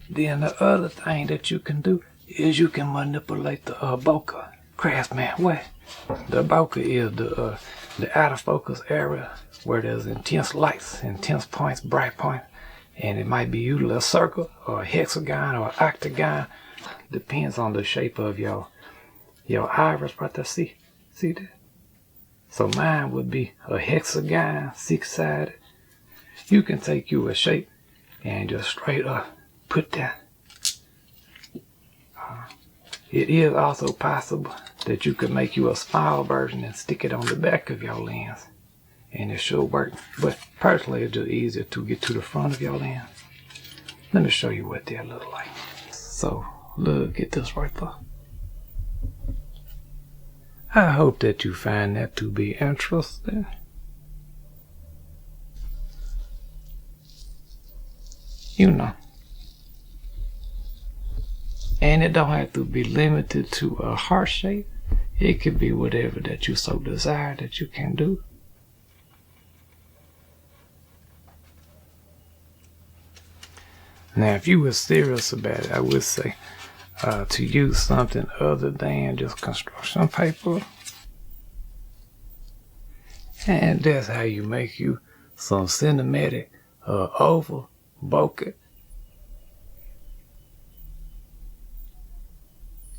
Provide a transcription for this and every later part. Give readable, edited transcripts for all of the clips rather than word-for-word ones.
Then the other thing that you can do is you can manipulate the bokeh. Craftsman way. The bokeh is the out of focus area where there's intense lights, intense points, bright points, and it might be usually a circle or a hexagon or an octagon. Depends on the shape of your iris right there. See that? So mine would be a hexagon, 6-sided. You can take you a shape and just straight up put that. It is also possible that you could make you a small version and stick it on the back of your lens, and it should work. But personally, it's just easier to get to the front of your lens. Let me show you what that look like. So look at this right there. I hope that you find that to be interesting. You know. And it don't have to be limited to a heart shape. It could be whatever that you so desire that you can do. Now, if you were serious about it, I would say to use something other than just construction paper. And that's how you make you some cinematic oval bokeh.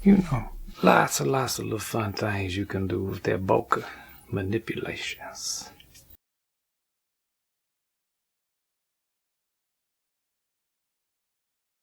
You know, lots of little fun things you can do with that bokeh manipulations.